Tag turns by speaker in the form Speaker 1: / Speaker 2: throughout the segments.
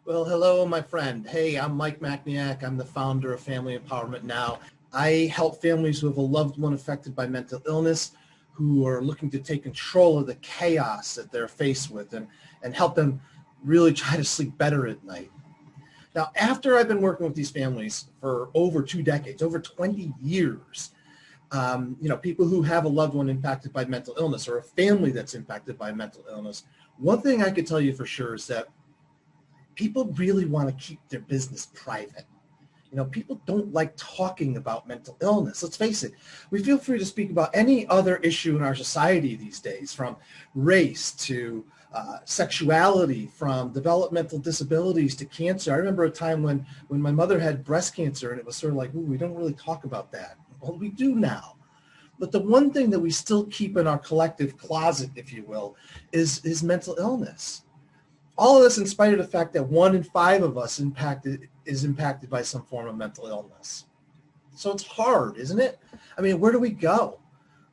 Speaker 1: Well, hello, my friend. Hey, I'm Mike Macniak. I'm the founder of Family Empowerment Now. I help families who have a loved one affected by mental illness, who are looking to take control of the chaos that they're faced with and help them really try to sleep better at night. Now, after I've been working with these families for over 2 decades, over 20 years, people who have a loved one impacted by mental illness or a family that's impacted by mental illness, one thing I could tell you for sure is that people really want to keep their business private. People don't like talking about mental illness. Let's face it. We feel free to speak about any other issue in our society these days, from race to sexuality, from developmental disabilities to cancer. I remember a time when my mother had breast cancer, and it was sort of like, ooh, we don't really talk about that. Well, we do now. But the one thing that we still keep in our collective closet, if you will, is mental illness. All of this in spite of the fact that 1 in 5 of us is impacted by some form of mental illness. So it's hard, isn't it? I mean, where do we go?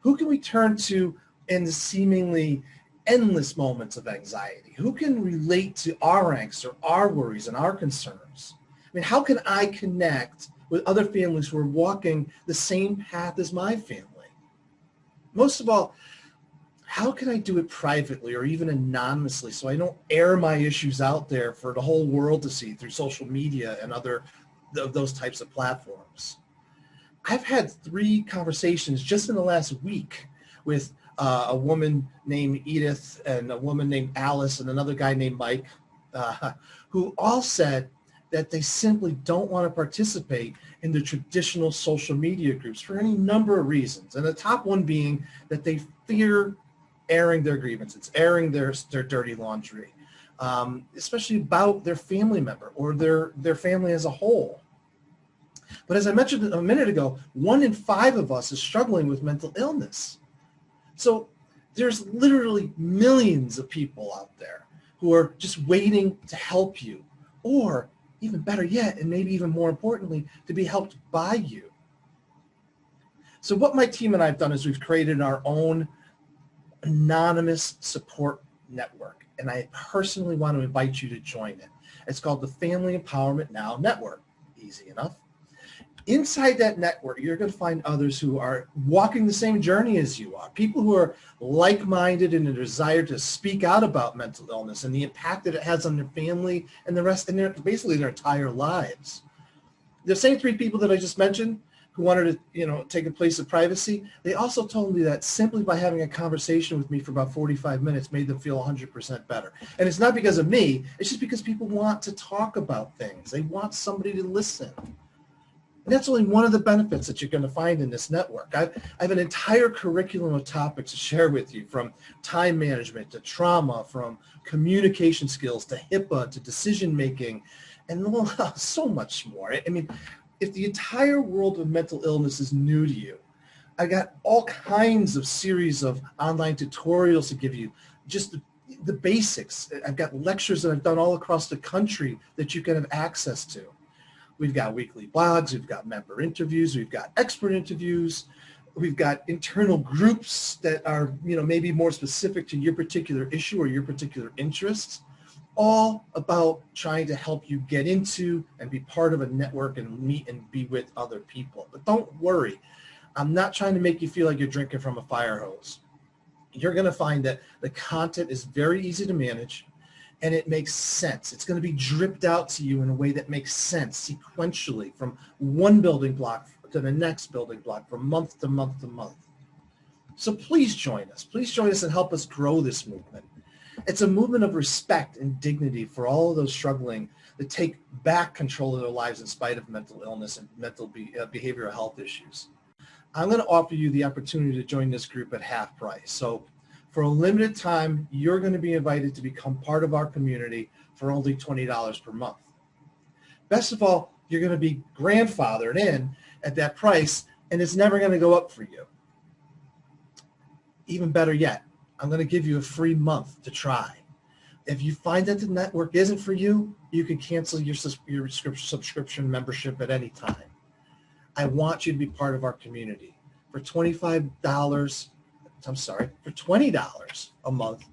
Speaker 1: Who can we turn to in the seemingly endless moments of anxiety? Who can relate to our angst or our worries and our concerns? I mean, how can I connect with other families who are walking the same path as my family? Most of all, how can I do it privately or even anonymously so I don't air my issues out there for the whole world to see through social media and other of those types of platforms? I've had 3 conversations just in the last week with a woman named Edith and a woman named Alice and another guy named Mike, who all said that they simply don't want to participate in the traditional social media groups for any number of reasons. And the top one being that they fear airing their grievances, airing their dirty laundry, especially about their family member or their family as a whole. But as I mentioned a minute ago, 1 in 5 of us is struggling with mental illness. So there's literally millions of people out there who are just waiting to help you, or even better yet, and maybe even more importantly, to be helped by you. So what my team and I have done is we've created our own anonymous support network, and I personally want to invite you to join it. It's called the Family Empowerment Now Network. Easy enough. Inside that network, you're going to find others who are walking the same journey as you are, people who are like-minded in a desire to speak out about mental illness and the impact that it has on their family and the rest, and basically their entire lives. The same 3 people that I just mentioned who wanted to, take a place of privacy, they also told me that simply by having a conversation with me for about 45 minutes made them feel 100% better. And it's not because of me, it's just because people want to talk about things. They want somebody to listen. And that's only one of the benefits that you're going to find in this network. I have an entire curriculum of topics to share with you, from time management to trauma, from communication skills to HIPAA to decision making, and so much more. I mean, if the entire world of mental illness is new to you, I got all kinds of series of online tutorials to give you, just the basics. I've got lectures that I've done all across the country that you can have access to. We've got weekly blogs, we've got member interviews, we've got expert interviews, we've got internal groups that are, maybe more specific to your particular issue or your particular interests, all about trying to help you get into and be part of a network and meet and be with other people. But don't worry, I'm not trying to make you feel like you're drinking from a fire hose. You're going to find that the content is very easy to manage, and it makes sense. It's going to be dripped out to you in a way that makes sense sequentially from one building block to the next building block, from month to month to month. So please join us. Please join us and help us grow this movement. It's a movement of respect and dignity for all of those struggling to take back control of their lives in spite of mental illness and mental behavioral health issues. I'm going to offer you the opportunity to join this group at half price. So for a limited time, you're going to be invited to become part of our community for only $20 per month. Best of all, you're going to be grandfathered in at that price, and it's never going to go up for you. Even better yet, I'm going to give you a free month to try. If you find that the network isn't for you, you can cancel your subscription membership at any time. I want you to be part of our community. For $20 a month,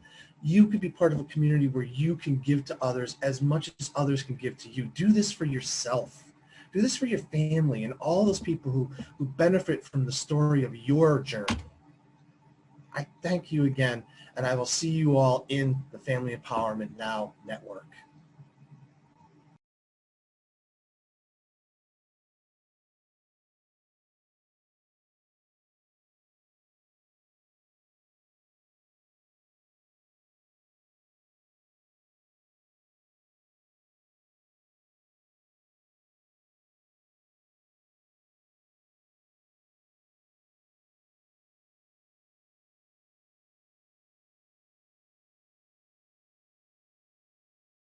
Speaker 1: you could be part of a community where you can give to others as much as others can give to you. Do this for yourself. Do this for your family and all those people who benefit from the story of your journey. I thank you again, and I will see you all in the Family Empowerment Now Network.